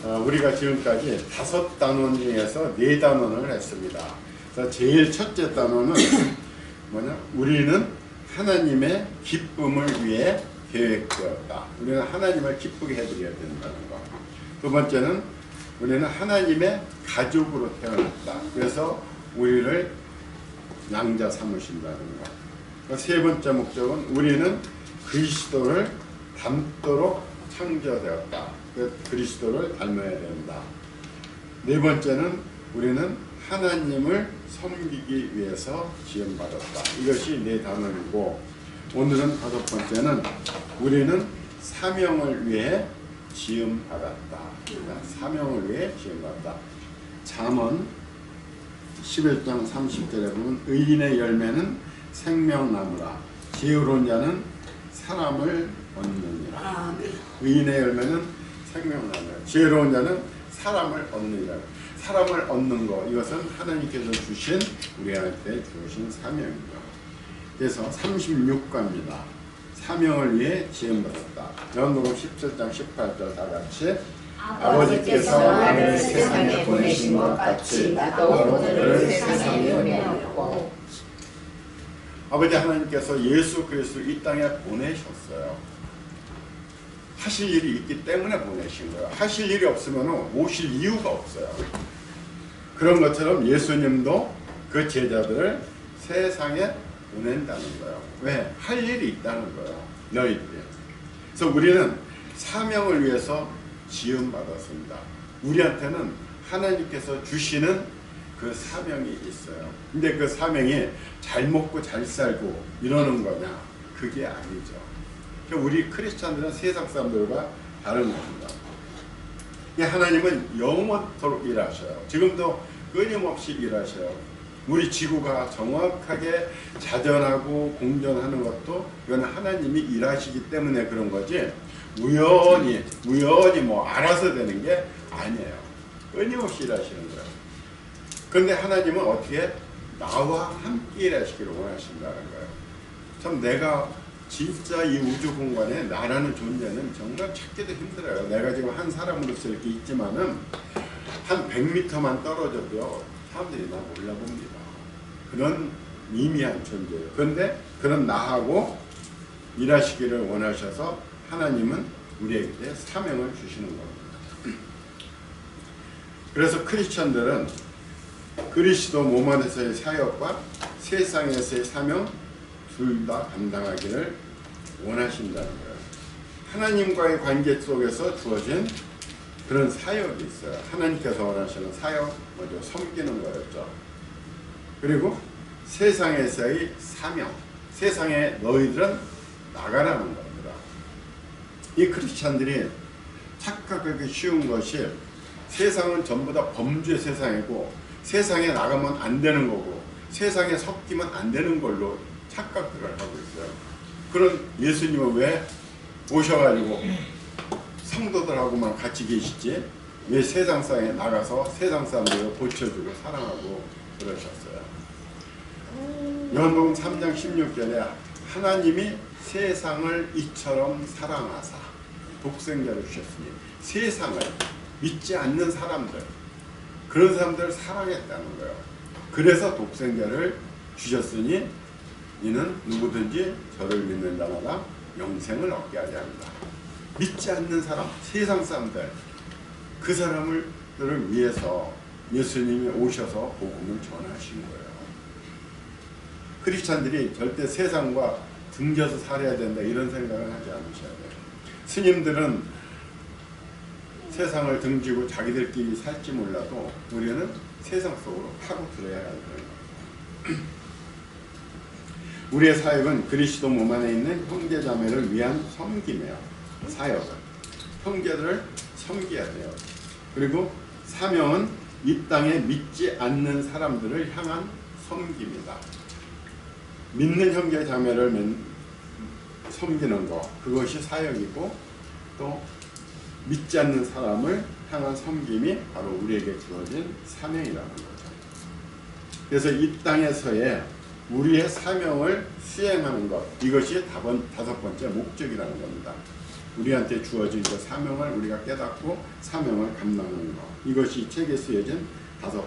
우리가 지금까지 5단원 중에서 4단원을 했습니다. 그래서 제일 첫째 단원은 뭐냐? 우리는 하나님의 기쁨을 위해 계획되었다. 우리는 하나님을 기쁘게 해드려야 된다는 거. 두 번째는 우리는 하나님의 가족으로 태어났다. 그래서 우리를 양자 삼으신다는 거. 세 번째 목적은 우리는 그리스도를 닮도록 창조되었다. 그리스도를 닮아야 된다. 네 번째는 우리는 하나님을 섬기기 위해서 지음받았다. 이것이 네 단원이고, 오늘은 5번째는 우리는 사명을 위해 지음받았다. 사명을 위해 지음받았다. 잠언 11장 30절에 보면 의인의 열매는 생명나무라 지혜로운 자는 사람을 얻느니라. 의인의 열매는 생명나무라 지혜로운 자는 사람을 얻느니라. 사람을 얻는 것, 이것은 하나님께서 주신 우리한테 주신 사명입니다. 그래서 36과입니다. 사명을 위해 지음받았다. 요한복음 17장 18절 다 같이 아버지께서 나를 세상에 보내신 것 같이 나도 너를 세상에 보내었고. 아버지 하나님께서 예수 그리스도를 이 땅에 보내셨어요. 하실 일이 있기 때문에 보내신 거예요. 하실 일이 없으면 오실 이유가 없어요. 그런 것처럼 예수님도 그 제자들을 세상에 보낸다는 거예요. 왜? 할 일이 있다는 거예요. 너희들이. 그래서 우리는 사명을 위해서 지음받았습니다. 우리한테는 하나님께서 주시는 그 사명이 있어요. 근데 그 사명이 잘 먹고 잘 살고 이러는 거냐? 그게 아니죠. 우리 크리스찬들은 세상 사람들과 다른 겁니다. 하나님은 영원토록 일하셔요. 지금도 끊임없이 일하셔요. 우리 지구가 정확하게 자전하고 공전하는 것도 이건 하나님이 일하시기 때문에 그런 거지, 우연히 뭐 알아서 되는 게 아니에요. 끊임없이 일하시는 거예요. 그런데 하나님은 어떻게 나와 함께 일하시기를 원하신다는 거예요. 참 내가 진짜 이 우주 공간에 나라는 존재는 정말 찾기도 힘들어요. 내가 지금 한 사람으로서 이렇게 있지만은 한 100m만 떨어져도 사람들이 나 몰라봅니다. 그런 미미한 존재예요. 그런데 그런 나하고 일하시기를 원하셔서 하나님은 우리에게 사명을 주시는 겁니다. 그래서 크리스천들은 그리스도 몸 안에서의 사역과 세상에서의 사명 둘 다 감당하기를 원하신다는 거예요. 하나님과의 관계 속에서 주어진 그런 사역이 있어요. 하나님께서 원하시는 사역, 먼저 섬기는 거였죠. 그리고 세상에서의 사명, 세상에 너희들은 나가라는 겁니다. 이 크리스찬들이 착각하기 쉬운 것이 세상은 전부 다 범죄 세상이고 세상에 나가면 안 되는 거고 세상에 섞이면 안 되는 걸로 착각을 하고 있어요. 그런 예수님은 왜 오셔가지고 성도들하고만 같이 계시지? 왜 세상상에 나가서 세상 사람들을 고쳐주고 사랑하고 그러셨어요? 요한복음 3장 16절에 하나님이 세상을 이처럼 사랑하사 독생자를 주셨으니 세상을 믿지 않는 사람들, 그런 사람들을 사랑했다는 거예요. 그래서 독생자를 주셨으니 이는 누구든지 저를 믿는 자마다 영생을 얻게 하려 합니다. 믿지 않는 사람, 세상 사람들, 그 사람들을 위해서 예수님이 오셔서 복음을 전하신 거예요. 크리스찬들이 절대 세상과 등져서 살아야 된다 이런 생각을 하지 않으셔야 돼요. 스님들은 세상을 등지고 자기들끼리 살지 몰라도 우리는 세상 속으로 파고들어야 하는 거예요. 우리의 사역은 그리스도 몸 안에 있는 형제자매를 위한 섬김이에요. 사역은 형제들을 섬겨야 돼요. 그리고 사명은 이 땅에 믿지 않는 사람들을 향한 섬김이다. 믿는 형제자매를 섬기는 것, 그것이 사역이고, 또 믿지 않는 사람을 향한 섬김이 바로 우리에게 주어진 사명이라는 거죠. 그래서 이 땅에서의 우리의 사명을 수행하는 것, 이것이 5번째 목적이라는 겁니다. 우리한테 주어진 그 사명을 우리가 깨닫고 사명을 감당하는 것. 이것이 책에 쓰여진 5번째죠.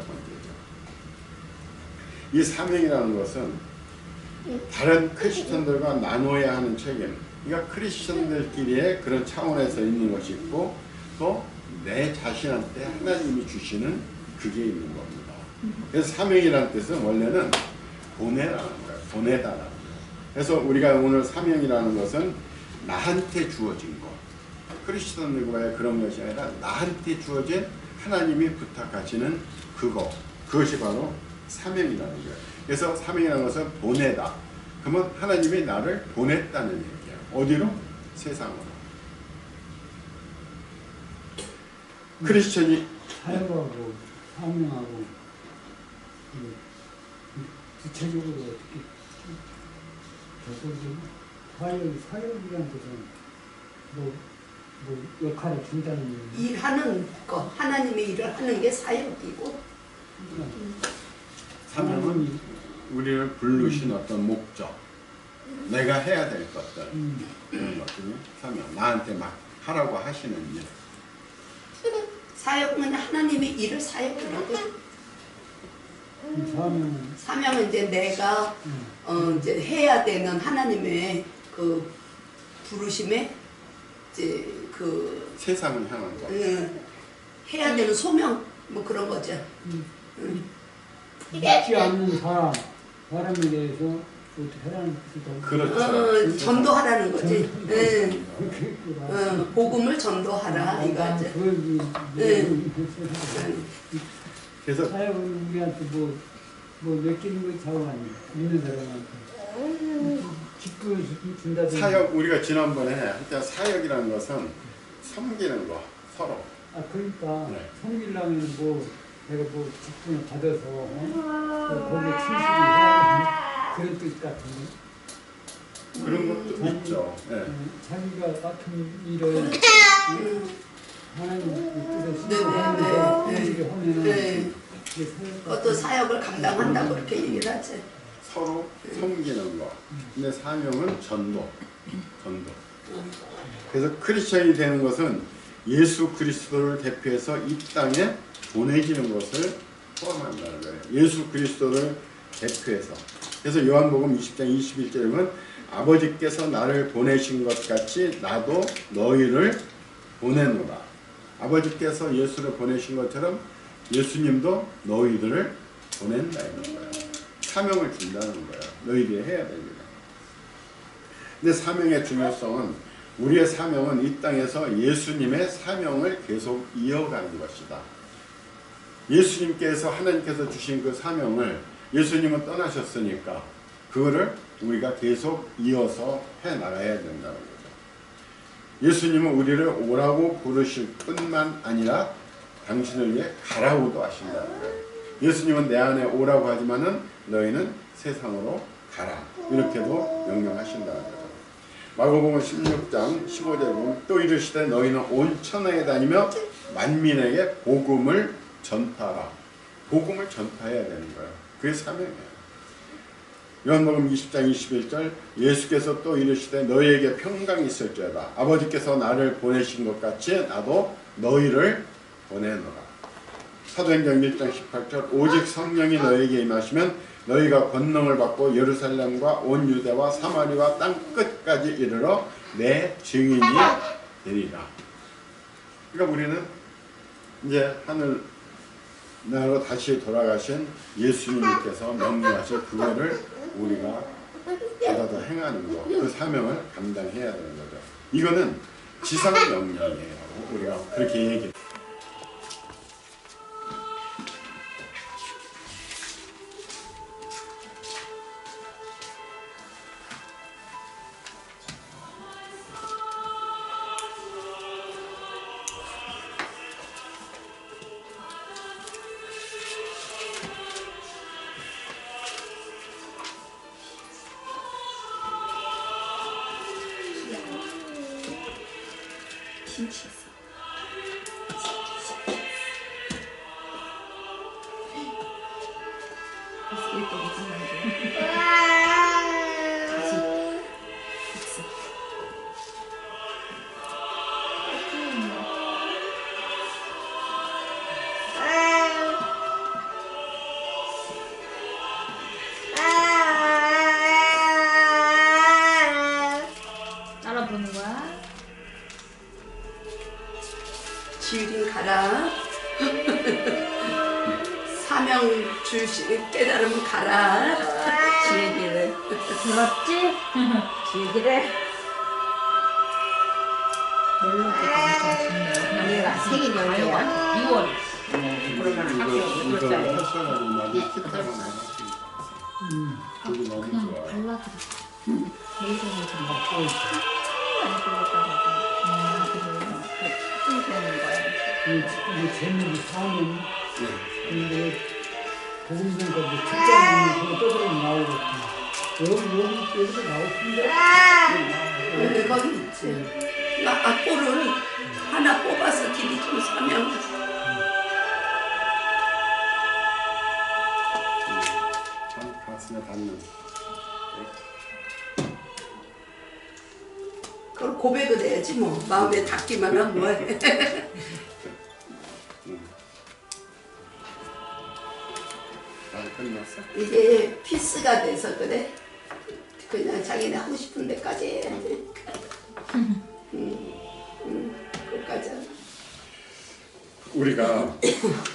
이 사명이라는 것은 다른 크리스천들과 나눠야 하는 책임. 그러니까 크리스천들끼리의 그런 차원에서 있는 것이 있고 또 내 자신한테 하나님이 주시는 그게 있는 겁니다. 그래서 사명이라는 뜻은 원래는 보내라는 거예요. 보내다라는 거예요. 그래서 우리가 오늘 사명이라는 것은 나한테 주어진 것. 크리스천들과의 그런 것이 아니라 나한테 주어진 하나님이 부탁하시는 그것이 바로 사명이라는 거예요. 그래서 사명이라는 것은 보내다. 그러면 하나님이 나를 보냈다는 얘기예요. 어디로? 세상으로. 크리스천이 사역하고 사명하고 구체적으로 어떻게 사역이라는 것은 뭐 역할을 준다는 얘기. 일하는 거, 하나님의 일을 하는 게 사역이고. 사명은 우리를 부르신 어떤 목적, 내가 해야 될 것들, 그런 것들이 사명. 나한테 막 하라고 하시는 일. 사역은 하나님의 일을 사역이라고. 사명은 이제 내가 이제 해야 되는 하나님의 그 부르심에 이제 그 세상을 향한 것. 해야 되는 소명 뭐 그런 거죠. 믿지 않는 사람에 대해서 어떻게 하라는 뜻이다. 그렇죠. 전도하라는 거지. 복음을 전도하라 이거죠. 그래서 사역은 우리한테 뭐 맡기는 거 자원 아니에요. 믿는 사람한테 직분을 준다든지. 사역 우리가 지난번에 일단 사역이라는 것은 섬기는 거 서로. 그러니까 네. 섬기려면 뭐 내가 뭐 직분을 받아서 거기에 충실히 해야 그런 뜻 같은데. 그런 것도 있죠. 네. 자기가 같은 일을 하나님 뜻에 하면은 그것도 사역을 감당한다고 그렇게 얘기를 하지. 서로 섬기는 거. 근데 사명은 전도. 그래서 크리스천이 되는 것은 예수 그리스도를 대표해서 이 땅에 보내지는 것을 포함한다는 거예요. 예수 그리스도를 대표해서. 그래서 요한복음 20장 21절에는 아버지께서 나를 보내신 것 같이 나도 너희를 보내노라. 아버지께서 예수를 보내신 것처럼 예수님도 너희들을 보낸다는 거예요. 사명을 준다는 거예요. 너희들이 해야 됩니다. 근데 사명의 중요성은 우리의 사명은 이 땅에서 예수님의 사명을 계속 이어가는 것이다. 예수님께서 하나님께서 주신 그 사명을 예수님은 떠나셨으니까 그거를 우리가 계속 이어서 해나가야 된다는 거죠. 예수님은 우리를 오라고 부르실 뿐만 아니라 당신을 위해 가라고도 하신다는 거예요. 예수님은 내 안에 오라고 하지만은 너희는 세상으로 가라. 이렇게도 명령하신다는 거죠. 마가복음 16장 15절에 보면 또 이르시되 너희는 온 천하에 다니며 만민에게 복음을 전파하라. 복음을 전파해야 되는 거예요. 그게 사명이에요. 요한복음 20장 21절 예수께서 또 이르시되 너희에게 평강이 있을지어다. 아버지께서 나를 보내신 것 같이 나도 너희를 보내노라. 사도행전 1장 18절 오직 성령이 너희에게 임하시면 너희가 권능을 받고 예루살렘과 온 유대와 사마리와 땅 끝까지 이르러 내 증인이 되리라. 그러니까 우리는 이제 하늘 나라로 다시 돌아가신 예수님께서 명령하신 그거를 우리가 받아서 행하는 거, 그 사명을 감당해야 되는 거죠. 이거는 지상 명령이에요. 우리가 그렇게 얘기해요. 지율이 가라. 사명 주시 깨달으면 가라. 지혜기를. 고맙지? 지혜기를. 멜로디가 엄청 좋네요. 얘가 생일이 언제야? 6월. 그러면 이거 살짜리. 활성화로 많이 기타가 나왔습니다. 곡이 너무 좋아요. 발라드. 베이스는 좀 맞고 있어. 많이 불렀다고. 그래요. 좀 되는 거예요. 이게 제목이 사면 네. 근데 복음성까지 책자는 그거 떠들어 나오거든. 여기도 나오던데. 여기 거기 있지. 나 악보를 하나 뽑아서 길이 좀 사명. 참 가슴에 닿는. 그걸 고백을 해야지 뭐. 마음에 닿기만 하면 뭐해. 잘 끝났어? 이게 피스가 돼서 그래. 그냥 자기네 하고 싶은 데까지 해야 돼. 그까지. 우리가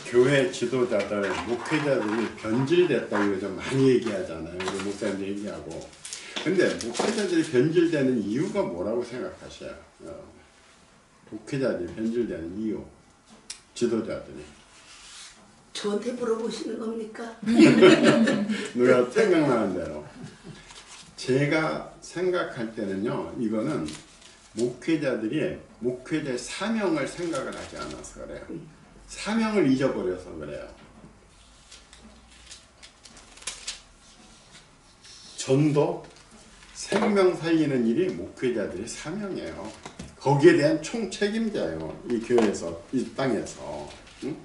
교회 지도자들, 목회자들이 변질됐다고 요즘 많이 얘기하잖아요. 우리 목사님들 얘기하고. 근데 목회자들이 변질되는 이유가 뭐라고 생각하셔요? 목회자들이 변질되는 이유, 지도자들이. 저한테 물어보시는 겁니까? 누가 생각나는 대로. 제가 생각할 때는요, 이거는 목회자들이 목회자의 사명을 생각을 하지 않아서 그래요. 사명을 잊어버려서 그래요. 전도, 생명 살리는 일이 목회자들의 사명이에요. 거기에 대한 총책임자예요. 이 교회에서, 이 땅에서. 응?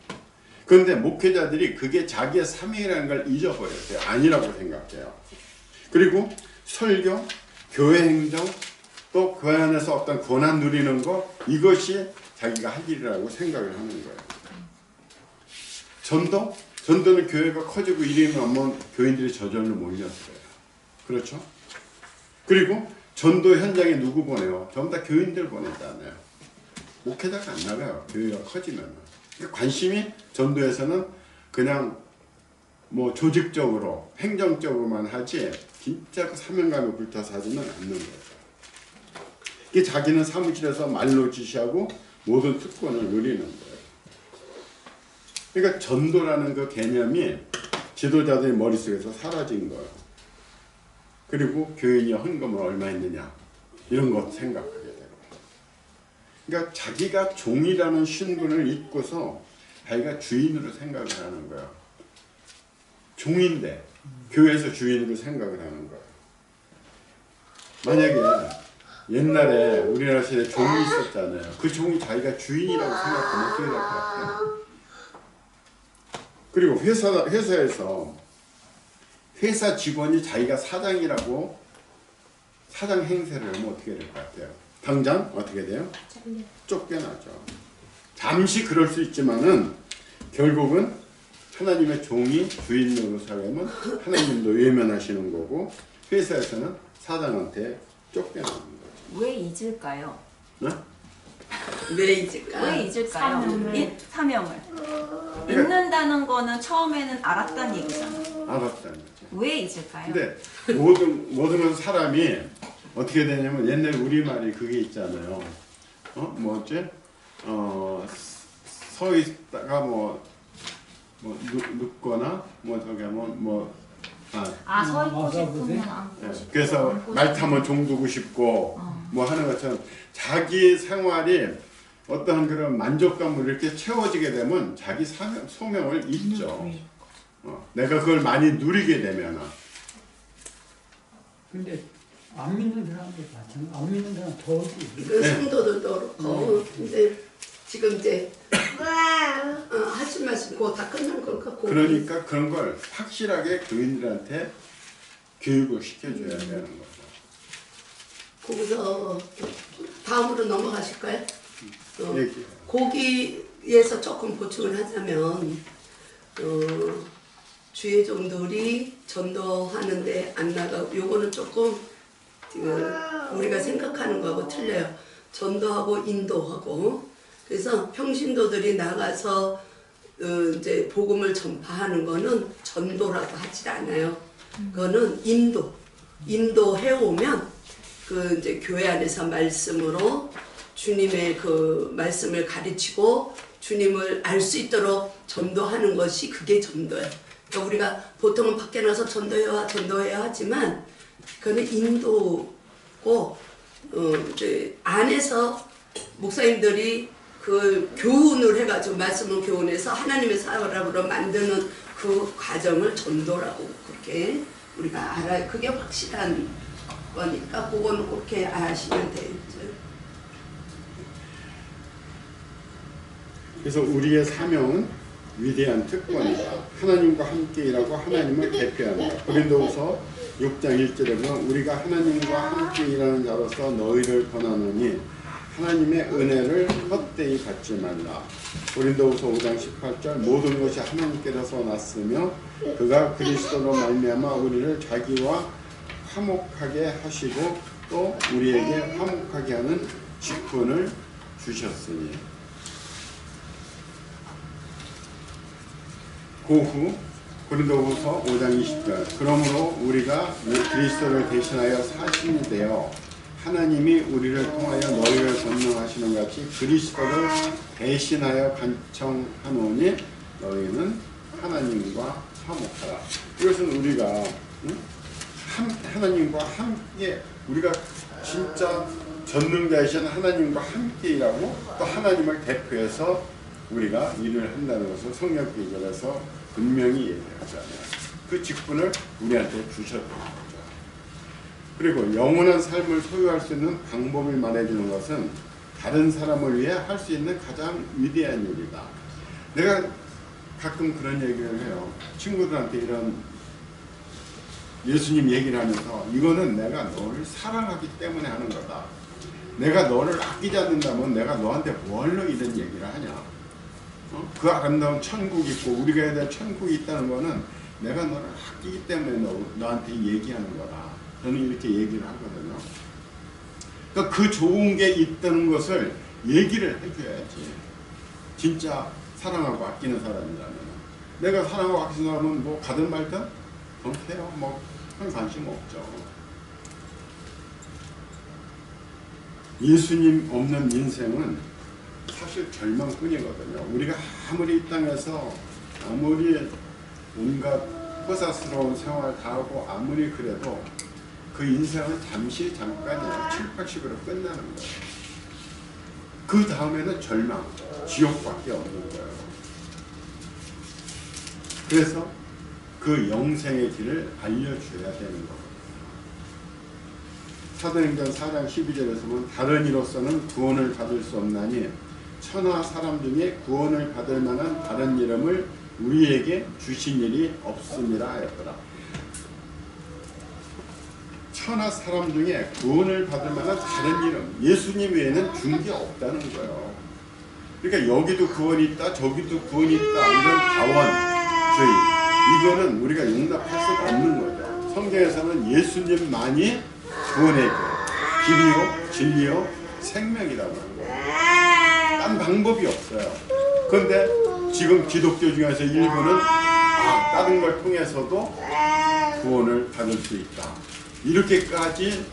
그런데 목회자들이 그게 자기의 사명이라는 걸 잊어버렸어요. 아니라고 생각해요. 그리고 설교, 교회 행정, 또 그 안에서 어떤 권한 누리는 거, 이것이 자기가 할 일이라고 생각을 하는 거예요. 전도는 교회가 커지고 이름이 나면 교인들이 저절로 몰렸어요. 그렇죠? 그리고 전도 현장에 누구 보내요? 전부 다 교인들 보내잖아요. 목회자가 안 나가요. 교회가 커지면. 그러니까 관심이 전도에서는 그냥 뭐 조직적으로, 행정적으로만 하지 진짜 그 사명감에 불타서 하지는 않는 거죠. 이게 자기는 사무실에서 말로 지시하고 모든 특권을 누리는 거예요. 그러니까 전도라는 그 개념이 지도자들의 머릿속에서 사라진 거예요. 그리고 교인이 헌금을 얼마 했느냐 이런 것 생각하게 되고. 그러니까 자기가 종이라는 신분을 잊고서 자기가 주인으로 생각을 하는 거예요. 종인데 교회에서 주인으로 생각을 하는 거예요. 만약에 옛날에 우리나라 시대에 종이 있었잖아요. 그 종이 자기가 주인이라고 생각하면 어떻게 될 것 같아요? 그리고 회사에서 회사 직원이 자기가 사장이라고 사장 행세를 하면 어떻게 될 것 같아요? 당장 어떻게 돼요? 쫓겨나죠. 잠시 그럴 수 있지만은 결국은 하나님의 종이 주인 노릇하려면 하나님도 외면하시는 거고 회사에서는 사장한테 쫓겨나는 거죠. 왜 잊을까요? 네? 왜 잊을까? 왜 잊을까요? 사명을. 이 사명을. 잊는다는 거는 처음에는 알았다는 얘기잖아요. 알았다는 거죠. 왜 잊을까요? 근데 모든 사람이 어떻게 되냐면 옛날 우리말이 그게 있잖아요. 뭐지? 서 있다가 눕거나 저기 하면 서 있고 맞아, 싶으면 그지? 앉고 싶고 그래서 앉고 말 싶고. 타면 종두고 싶고 뭐 하는 것처럼 자기 생활이 어떠한 그런 만족감을 이렇게 채워지게 되면 자기 소명을 잊죠. 내가 그걸 많이 누리게 되면. 근데 안 믿는 사람도 마찬가지. 안 믿는 사람 더지. 그 성도들도 그렇고 근데 지금 이제 하실 말씀 그거 다 끝난 걸 갖고 그러니까 그런 걸 확실하게 교인들한테 교육을 시켜줘야 되는 거죠. 거기서 다음으로 넘어가실까요? 얘기해요. 거기에서 조금 보충을 하자면 주의 종들이 전도하는데 안 나가고 요거는 조금 우리가 생각하는 거하고 틀려요. 전도하고 인도하고 그래서 평신도들이 나가서 이제 복음을 전파하는 거는 전도라고 하지 않아요. 그거는 인도해 오면 그 이제 교회 안에서 말씀으로 주님의 그 말씀을 가르치고 주님을 알 수 있도록 전도하는 것이 그게 전도예요. 그러니까 우리가 보통은 밖에 나서 전도해야 하지만 그거는 인도고 이제 안에서 목사님들이 그 교훈을 해가지고 말씀을 교훈해서 하나님의 사람으로 만드는 그 과정을 전도라고 그렇게 우리가 알아요. 그게 확실한 거니까 그거는 그렇게 아시면 되죠. 그래서 우리의 사명은 위대한 특권이다. 하나님과 함께 일하고 하나님을 대표한다. 고린도후서 6장 1절에 보면 우리가 하나님과 함께 일하는 자로서 너희를 권하노니 하나님의 은혜를 헛되이 받지 말라. 고린도후서 5장 18절 모든 것이 하나님께로서 났으며 그가 그리스도로 말미암아 우리를 자기와 화목하게 하시고 또 우리에게 화목하게 하는 직분을 주셨으니. 그 후 고린도후서 5장 20절 그러므로 우리가 그리스도를 대신하여 사신이 되어 하나님이 우리를 통하여 너희를 권능하시는 같이 그리스도를 대신하여 간청하노니 너희는 하나님과 화목하라. 이것은 우리가 하나님과 함께 우리가 진짜 전능자이신 하나님과 함께 일하고 또 하나님을 대표해서 우리가 일을 한다는 것을 성경 구절에서 분명히 얘기하잖아요. 그 직분을 우리한테 주셨던 거죠. 그리고 영원한 삶을 소유할 수 있는 방법을 말해주는 것은 다른 사람을 위해 할 수 있는 가장 위대한 일이다. 내가 가끔 그런 얘기를 해요. 친구들한테 이런 예수님 얘기를 하면서 이거는 내가 너를 사랑하기 때문에 하는 거다. 내가 너를 아끼지 않는다면 내가 너한테 뭘로 이런 얘기를 하냐. 그 아름다운 천국이 있고 우리가 해야 될 천국이 있다는 거는 내가 너를 아끼기 때문에 너한테 얘기하는 거다. 저는 이렇게 얘기를 하거든요. 그러니까 그 좋은 게 있다는 것을 얘기를 해줘야지. 진짜 사랑하고 아끼는 사람이라면. 내가 사랑하고 아끼는 사람은 뭐 가든 말든 그렇게요. 뭐 큰 관심 없죠. 예수님 없는 인생은 사실 절망뿐이거든요. 우리가 아무리 이 땅에서 아무리 온갖 허사스러운 생활 다 하고 아무리 그래도 그 인생은 잠깐이에요. 7, 80으로 끝나는 거예요. 그 다음에는 절망, 지옥밖에 없는 거예요. 그래서 그 영생의 길을 알려줘야 되는 거거든요. 사도행전 4장 12절에서 보면 다른 이로서는 구원을 받을 수 없나니 천하 사람 중에 구원을 받을 만한 다른 이름을 우리에게 주신 일이 없음이라 하였더라. 천하 사람 중에 구원을 받을 만한 다른 이름, 예수님 외에는 준 게 없다는 거예요. 그러니까 여기도 구원이 있다, 저기도 구원이 있다, 이런 다원주의, 이거는 우리가 용납할 수가 없는 거죠. 성경에서는 예수님만이 구원의 길이요, 진리요, 생명이라고 하는 거예요. 딴 방법이 없어요. 그런데 지금 기독교 중에서 일부는 다른 걸 통해서도 구원을 받을 수 있다. 이렇게까지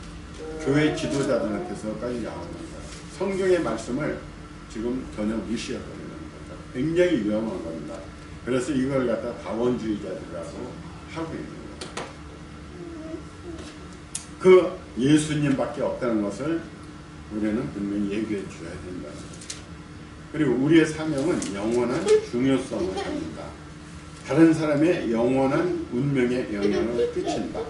교회 지도자들한테서까지 나오는 거예요. 성경의 말씀을 지금 전혀 무시해버리는 거죠. 굉장히 위험한 겁니다. 그래서 이걸 갖다 다원주의자들이라고 하고 있는 거예요. 그 예수님밖에 없다는 것을 우리는 분명히 얘기해 줘야 된다는 거죠. 그리고 우리의 사명은 영원한 중요성을 갖는다. 다른 사람의 영원한 운명에 영향을 끼친다.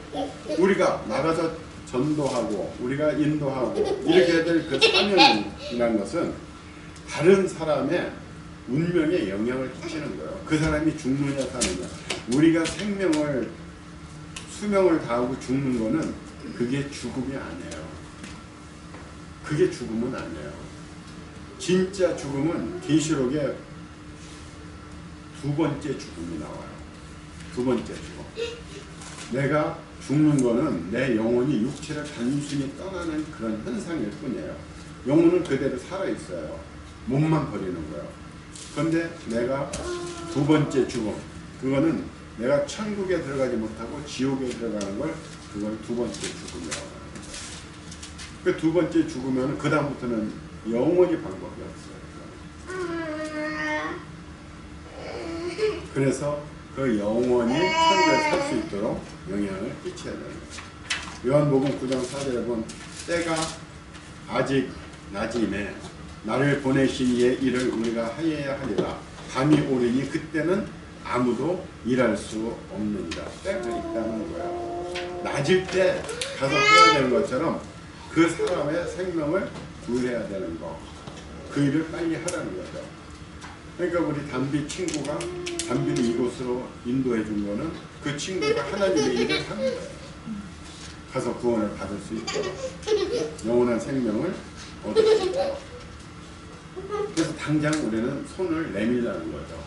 우리가 나가서 전도하고 우리가 인도하고 이렇게 해야 될 그 사명이라는 것은 다른 사람의 운명에 영향을 끼치는 거예요. 그 사람이 죽느냐 사느냐. 우리가 수명을 다하고 죽는 거는 그게 죽음이 아니에요. 그게 죽음은 아니에요. 진짜 죽음은 계시록에 두 번째 죽음이 나와요. 두 번째 죽음. 내가 죽는 거는 내 영혼이 육체를 단순히 떠나는 그런 현상일 뿐이에요. 영혼은 그대로 살아있어요. 몸만 버리는 거예요. 근데 내가 두 번째 죽음, 그거는 내가 천국에 들어가지 못하고 지옥에 들어가는 걸, 그걸 두 번째 죽음이라고 하는 거예요. 그 두 번째 죽으면 그 다음부터는 영원히 방법이 없어요. 그래서 그 영원히 천국에 살 수 있도록 영향을 끼쳐야 되는 거예요. 요한복음 9장 4절에 보면 때가 아직 낮임에 나를 보내신 이의 일을 우리가 하여야 하리라. 밤이 오리니 그때는 아무도 일할 수 없느니라. 때가 있다는 거예요. 낮일 때 가서 해야 되는 것처럼 그 사람의 생명을 구해야 되는 거, 그 일을 빨리 하라는 거죠. 그러니까 우리 담비 친구가 담비를 이곳으로 인도해 준 거는 그 친구가 하나님의 일을 하는 거예요. 가서 구원을 받을 수 있도록, 영원한 생명을 얻을 수 있도록. 그래서 당장 우리는 손을 내밀라는 거죠.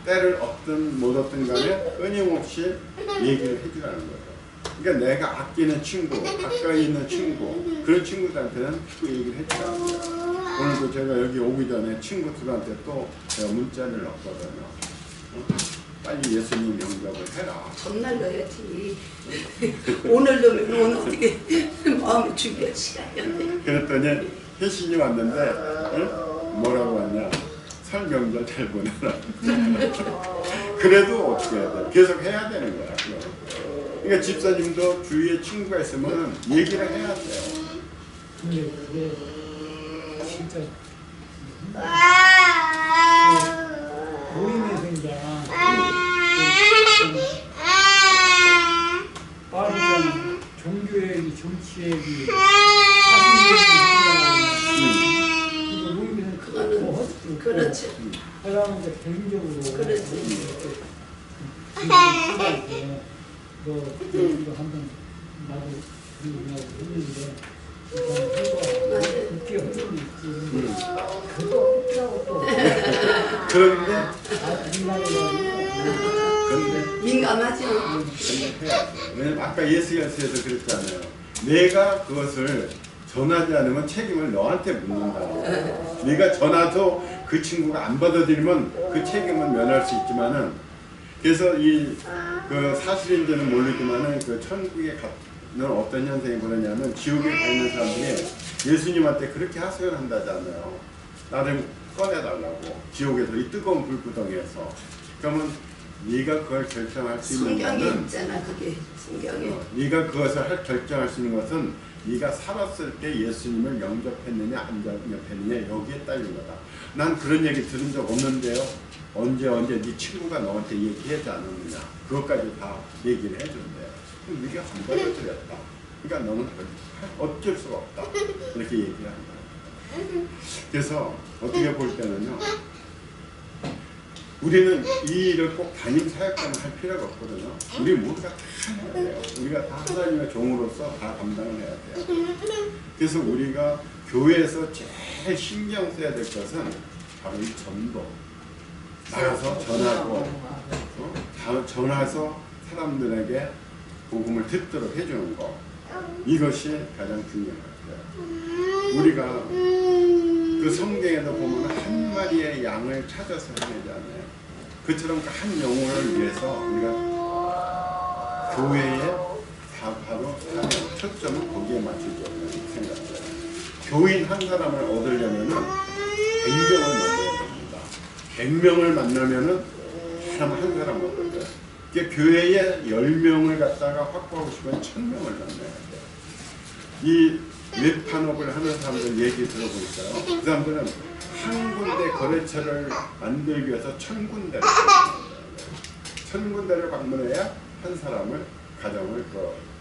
때를 얻든 못 얻든 간에 끊임없이 얘기를 해주라는 거죠. 그러니까 내가 아끼는 친구, 가까이 있는 친구, 그런 친구들한테는 또 얘기를 해주라는 거예요. 오늘도 제가 여기 오기 전에 친구들한테 또 제가 문자를 넣었거든요. 빨리 예수님 영접을 해라. 전날 넣어야지. 오늘 넣으면 오늘 어떻게 마음을 준비할 시간이었네. 그랬더니 혜신이 왔는데 뭐라고 왔냐? 설 명절 잘 보내라. 그래도 어떻게 해야 돼? 계속 해야 되는 거야. 그러니까 집사님도 주위에 친구가 있으면 얘기를 해야 돼요. 근데 그게 진짜 모임에서 이제 빠르잖아. 종교얘기, 정치얘기, 사신얘기 이거 모임에서 그거는 그렇지. 하려면 이제 개인적으로 그렇지. 너 이거 한번 나도 그러냐고 했는데 그렇게 흐름이 있지. 그거 없다고 또. 그런데 민감하죠. 왜냐면 아까 예수께서 그랬잖아요. 내가 그것을 전하지 않으면 책임을 너한테 묻는다고. 네가 전화도 그 친구가 안 받아들이면 그 책임은 면할 수 있지만은, 그래서 그 사실인지는 모르지만은 그 천국에 가는 어떤 현상이 벌어냐면 지옥에 가 있는 사람들이 예수님한테 그렇게 하소연 한다잖아요. 나를 꺼내달라고, 지옥에서 이 뜨거운 불구덩이에서. 그러면 네가 그걸 결정할 수 있는 성경에 것은, 있잖아, 그게 성경에. 네가 그것을 결정할 수 있는 것은 네가 살았을 때 예수님을 영접했느냐 안 영접했느냐 여기에 딸린 거다. 난 그런 얘기 들은 적 없는데요. 언제 네 친구가 너한테 얘기하지 않았느냐. 그것까지 다 얘기를 해준대요. 그럼 네가 안 받아들였다. 그러니까 너는 어쩔 수가 없다. 이렇게 얘기를 한다. 그래서 어떻게 볼 때는요. 우리는 이 일을 꼭 담임 사역자만 할 필요가 없거든요. 우리 모두가 다 해야 돼요. 우리가 다 하나님의 종으로서 다 감당을 해야 돼요. 그래서 우리가 교회에서 제일 신경 써야 될 것은 바로 이 전도. 나가서 전하고, 전해서 사람들에게 복음을 듣도록 해주는 거. 이것이 가장 중요한 것 같아요. 우리가 그 성경에도 보면 한 마리의 양을 찾아서 헤매잖아요. 그처럼 그 한 영혼을 위해서 우리가 교회에 바로 사는 초점을 거기에 맞추죠. 생각해요. 교인 한 사람을 얻으려면은 100명을 만나야 됩니다. 100명을 만나면은 사람 한 사람 얻거든요. 그러니까 교회에 10명을 갖다가 확보하고 싶으면 1000명을 만나야 돼요. 이 웹판업을 하는 사람들 얘기 들어보니까요. 그 사람들은 한 군데 거래처를 만들기 위해서 1000군데를 1000군데를 방문해야 한 사람을, 가정을,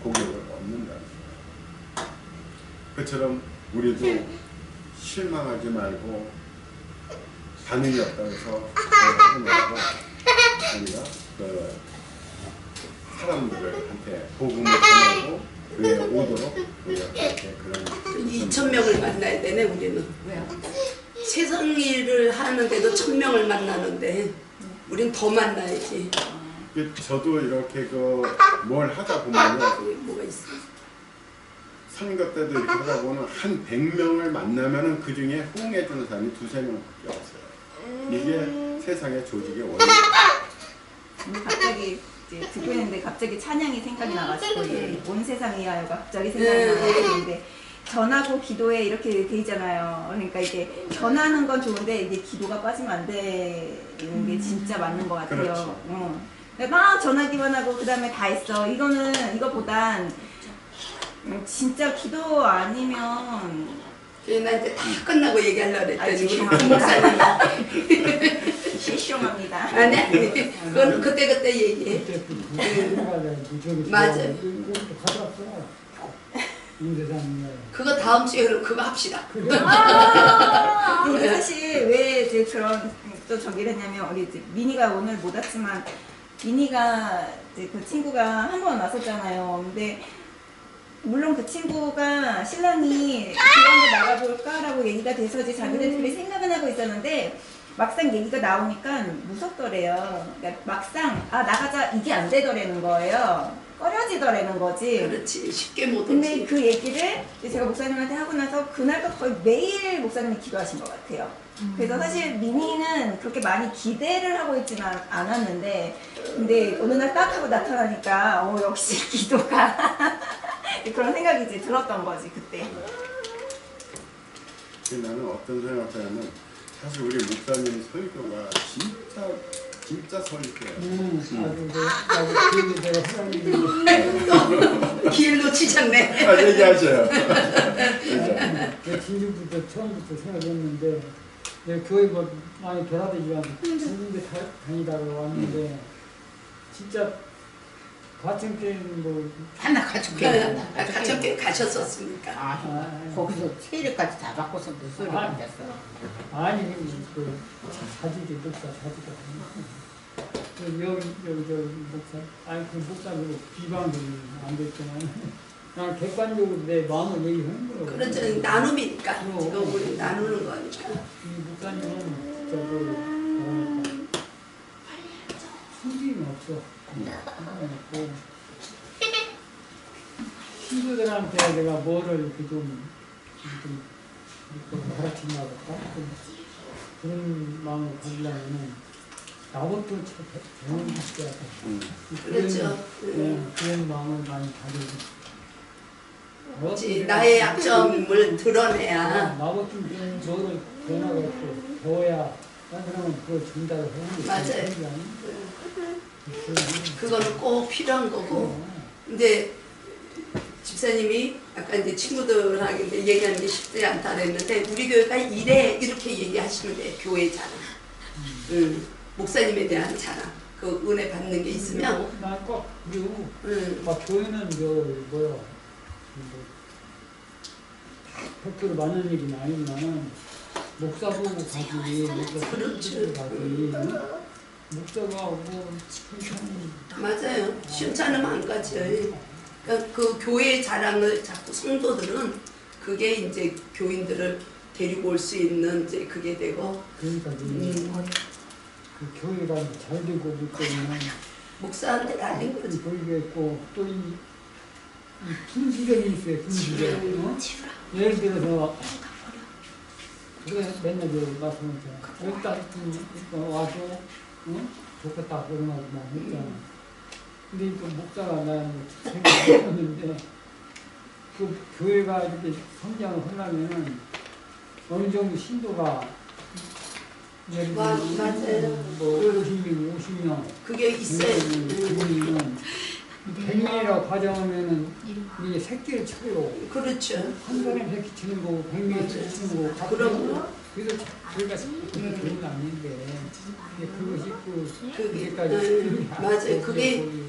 고객을 얻는다는 거예요. 그처럼 우리도 실망하지 말고 반응이 없다고 해서 하지 말고 우리가 사람들한테 복음을 전하고 교회에 오도록 이렇게 그런 2,000명을 만나야 되네 우리는. 왜요? 세상 일을 하는데도 1,000명을 만나는데 우린 더 만나야지. 저도 이렇게 뭘 하다 보면요. 뭐가 있어? 선거 때도 이렇게 하다 보면 한 100명을 만나면은 그 중에 호응해주는 사람이 2~3명밖에 없어요. 이게 세상의 조직의 원리. 갑자기 이제 듣고 있는데 갑자기 찬양이 생각이 나가지고 온 세상 이하여가 갑자기 생각이 나는데 전하고 기도에 이렇게 돼 있잖아요. 그러니까 이게 전하는 건 좋은데 이게 기도가 빠지면 안 되는 게 진짜 맞는 것 같아요. 그렇지. 막 전하기만 하고 그 다음에 다 했어. 이거보단 진짜 기도 아니면 나 이제 다 끝나고 얘기하려고 그랬더니 우리 죄송합니다. 목사님이 죄송합니다. 아니 그건 그때 얘기해. 그때 그 맞아요. 이것도 가져왔어. 임대사님. 그거 다음 주에 그럼 그거 합시다. 근데 사실 왜 이제 그런 또 저기를 했냐면 우리 이제 미니가 오늘 못 왔지만 미니가 이제 그 친구가 한 번 왔었잖아요. 근데 물론 그 친구가 신랑이 기왕도 나가볼까라고 얘기가 돼서 이제 자기들끼리 생각은 하고 있었는데 막상 얘기가 나오니까 무섭더래요. 그러니까 막상 나가자 이게 안 되더라는 거예요. 꺼려지더라는 거지. 그렇지 쉽게 못 근데 오지. 그 얘기를 제가 목사님한테 하고 나서 그날부터 거의 매일 목사님이 기도하신 것 같아요. 그래서 사실 미니는 그렇게 많이 기대를 하고 있지는 않았는데 근데 어느 날 딱 하고 나타나니까 역시 기도가 그런 생각이 이제 들었던 거지 그때. 나는 어떤 생각하냐면 사실 우리 목사님 설교가 진짜 설교예요. 아주 내가 사람들이 길 놓치셨네. 얘기하셔요. 내 진주부터 처음부터 생각했는데 내가 교회 뭐 많이 돌아다니지만 중국에 다니다가 왔는데 진짜 가천교회 뭐 하나 가족회 가족께 가셨었습니까? 거기서 세일까지 다 바꿔서 무슨 소리 앉았어. 아니 그 자주지 목사 자주가 여기 목사 그 목사로 비방이 안 됐지만 난 객관적으로 내 마음을 얘기하는 거예요. 그렇죠. 나눔이니까 지금 우리 나누는 거니까. 이 목사님은 저거 숨김이 없어. 없고 친구들한테 내가 뭐를 이렇게 좀 가르친다 할까? 그런 마음을 가지려면은 나부터 배워야 돼. 그렇죠. 그런 마음을 많이 가지고. 그렇지. 나의 약점을 드러내야. 나부터 좀 너를 변화가있고 배워야 그러면 그걸 준다고 하는 게 맞아요. 그거는 꼭 필요한 거고. 근데 집사님이 아까 이제 친구들하고 얘기하는 게 쉽지 않다 그랬는데 우리 교회가 이렇게 얘기하시면 돼. 교회 자랑. 목사님에 대한 자랑. 그 은혜 받는 게 있으면. 난꼭 그리고 막 교회는 뭐야 100% 맞는 얘기는 아니지만 목사 보고 가지 목사 가지 목사가 뭐 맞아요. 시원찮으면 안 가죠. 그러니까 그 교회의 자랑을 자꾸 성도들은 그게 이제 교인들을 데리고 올 수 있는 이제 그게 되고. 그러니까 그 교회가 잘 되고 있다면 목사한테 달린 거지. 보이겠고 또 이 분수령이 있어요. 분수령. 예를 들어서 그래 맨날 말씀하잖아. 여기다 와서 좋겠다 그런 말만 했잖아. 근데 그 목사가 나는 생각했는데 그 교회가 이렇게 성장을 하려면은 어느 정도 신도가 예를 들면 맞아요. 뭐 50명, 50명 그게 있어요. 그분이면 100명이라고 가정하면은 이게 새끼를 쳐요. 그렇죠. 한 사람이 새끼 치는 거고 100명이 새끼 치는 거고 그럼. 그래서 저희가 그런 거 아닌데 그것이 그게 맞아요. 그게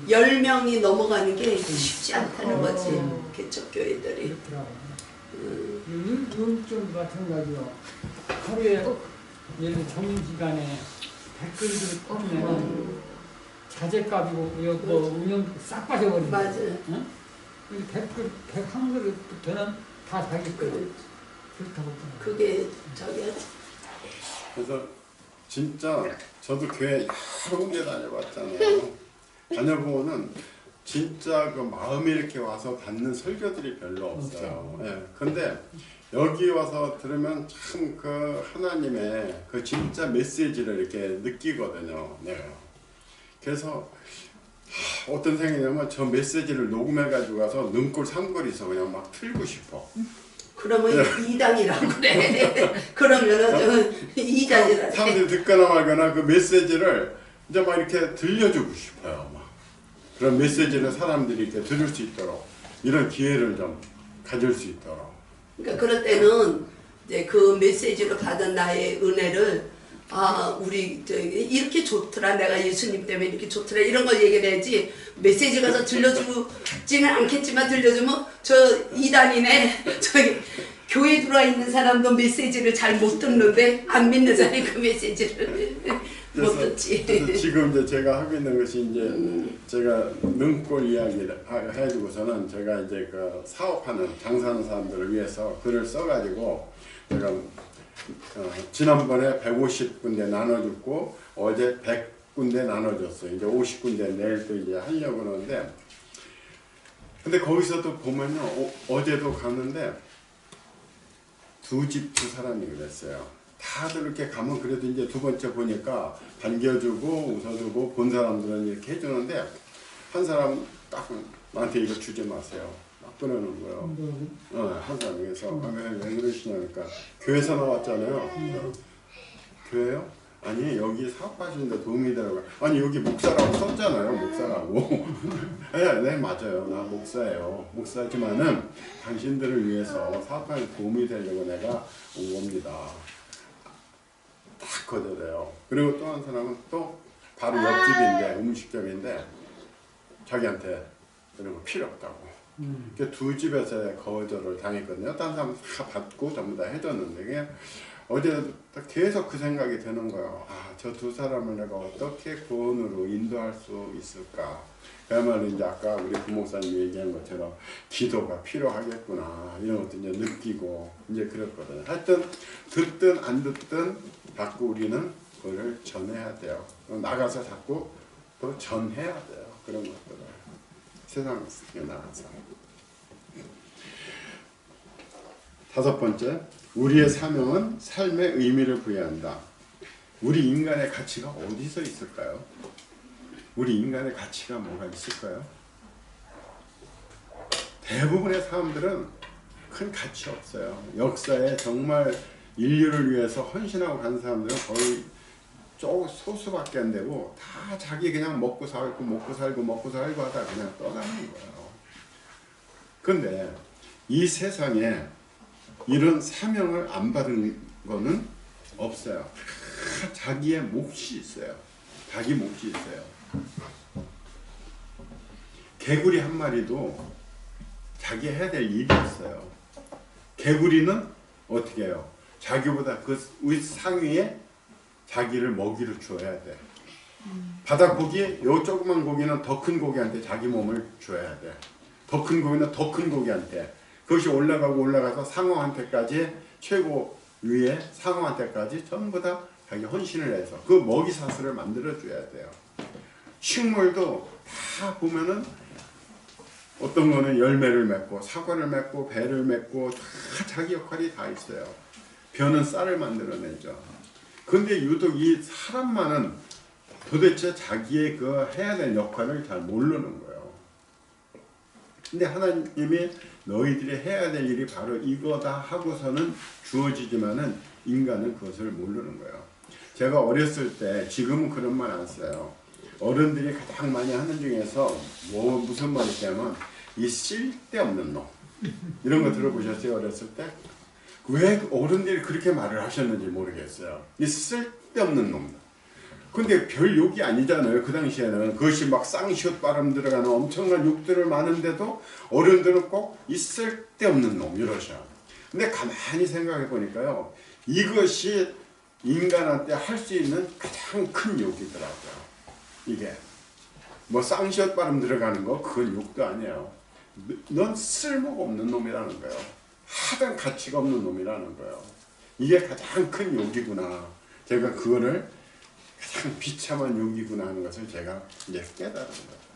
10명이 넘어가는 게 쉽지 않다는 거지. 개척교회들이. 그렇더라고. 좀 마찬가지요. 하루에 예를 들어 점심시간에 댓글들을 꺼내면 자재값이고 뭐 운영 싹 빠져버리는 거예요. 맞아요. 응? 댓글 101그릇부터는 다 자기 거. 그렇다고. 그게 저기야. 그래서 진짜 저도 교회 여러 군데 다녀봤잖아요. 다녀보면은 진짜 그 마음이 이렇게 와서 닿는 설교들이 별로 없어요. 예. 근데 여기 와서 들으면 참 그 하나님의 그 진짜 메시지를 이렇게 느끼거든요. 내가. 그래서 어떤 생각이냐면 저 메시지를 녹음해 가지고 가서 눈꼴 삼거리서 그냥 막 틀고 싶어. 그러면 이단이라고 그래. 그러면은 이단이라. 사람들이 듣거나 말거나 그 메시지를 이제 막 이렇게 들려주고 싶어요. 막 그런 메시지를 사람들이 이렇게 들을 수 있도록 이런 기회를 좀 가질 수 있도록. 그러니까 그럴 때는 이제 그 메시지로 받은 나의 은혜를 우리 이렇게 좋더라, 내가 예수님 때문에 이렇게 좋더라 이런 걸 얘기를 해야지. 메시지 가서 들려주지는 않겠지만 들려주면 저 이단이네, 저기 교회 들어와 있는 사람도 메시지를 잘 못 듣는데 안 믿는 사람이 그 메시지를 못 듣지. 그래서 지금 이제 제가 하고 있는 것이 이제 제가 능골 이야기를 해주고서는 제가 이제 그 사업하는 장사하는 사람들을 위해서 글을 써가지고 제가 지난번에 150군데 나눠줬고 어제 100군데 나눠줬어요. 이제 50군데 내일 또 이제 하려고 그러는데, 근데 거기서도 보면요, 어제도 갔는데 두 집 두 사람이 그랬어요. 다들 이렇게 가면 그래도 이제 두 번째 보니까 반겨주고 웃어주고 본 사람들은 이렇게 해주는데 한 사람 딱 나한테 이거 주지 마세요. 막 끊어놓은 거예요. 한 사람이. 그래서 왜 그러시냐니까 교회에서 나왔잖아요. 교회요? 아니 여기 사업하시는데 도움이 되라고. 아니 여기 목사라고 썼잖아요. 목사라고. 네 맞아요. 나 목사예요. 목사지만은 당신들을 위해서 사업하는 도움이 되려고 내가 온 겁니다. 딱 거절해요. 그리고 또 한 사람은 또 바로 옆집인데 음식점인데 자기한테 이런 거 필요 없다고. 두 집에서 거절을 당했거든요. 다른 사람 다 받고 전부 다 해줬는데 그냥 어제 계속 그 생각이 드는 거예요. 저 두 사람을 내가 어떻게 구원으로 인도할 수 있을까? 그야말로 이제 아까 우리 부목사님 얘기한 것처럼 기도가 필요하겠구나 이런 것도 이제 느끼고 이제 그랬거든요. 하여튼 듣든 안 듣든 자꾸 우리는 그걸 전해야 돼요. 나가서 자꾸 또 전해야 돼요. 그런 것들을 세상에 나가서. 다섯 번째, 우리의 사명은 삶의 의미를 부여한다. 우리 인간의 가치가 어디서 있을까요? 우리 인간의 가치가 뭐가 있을까요? 대부분의 사람들은 큰 가치 없어요. 역사에 정말 인류를 위해서 헌신하고 간 사람들은 거의 소수밖에 안 되고 다 자기 그냥 먹고 살고 하다 그냥 떠나는 거예요. 근데 이 세상에 이런 사명을 안 받은 거는 없어요. 다 자기의 몫이 있어요. 자기 몫이 있어요. 개구리 한 마리도 자기 해야 될 일이 있어요. 개구리는 어떻게 해요? 자기보다 그 상위에 자기를 먹이로 줘야 돼. 바닥고기, 요 조그만 고기는 더 큰 고기한테 자기 몸을 줘야 돼. 더 큰 고기는 더 큰 고기한테. 그것이 올라가서 상어한테까지, 최고 위에 상어한테까지 전부 다 자기 헌신을 해서 그 먹이 사슬을 만들어 줘야 돼요. 식물도 다 보면은 어떤 거는 열매를 맺고 사과를 맺고 배를 맺고 다 자기 역할이 다 있어요. 벼는 쌀을 만들어내죠. 근데 유독 이 사람만은 도대체 자기의 그 해야 될 역할을 잘 모르는 거예요. 근데 하나님이 너희들이 해야 될 일이 바로 이거다 하고서는 주어지지만은 인간은 그것을 모르는 거예요. 제가 어렸을 때, 지금은 그런 말 안 써요. 어른들이 가장 많이 하는 중에서 무슨 말이 있냐면 이 쓸데없는 놈, 이런 거 들어보셨어요? 어렸을 때? 왜 어른들이 그렇게 말을 하셨는지 모르겠어요. 이 쓸데없는 놈. 근데 별 욕이 아니잖아요. 그 당시에는 그것이 막 쌍시옷 발음 들어가는 엄청난 욕들을 많은데도 어른들은 꼭 이 쓸데없는 놈 이러셔. 근데 가만히 생각해 보니까요, 이것이 인간한테 할 수 있는 가장 큰 욕이더라고요. 이게 뭐 쌍시옷 발음 들어가는 거 그건 욕도 아니에요. 넌 쓸모가 없는 놈이라는 거예요. 하등 가치가 없는 놈이라는 거예요. 이게 가장 큰 욕이구나. 제가 그거를 가장 비참한 욕이구나 하는 것을 제가 이제 깨달은 거죠.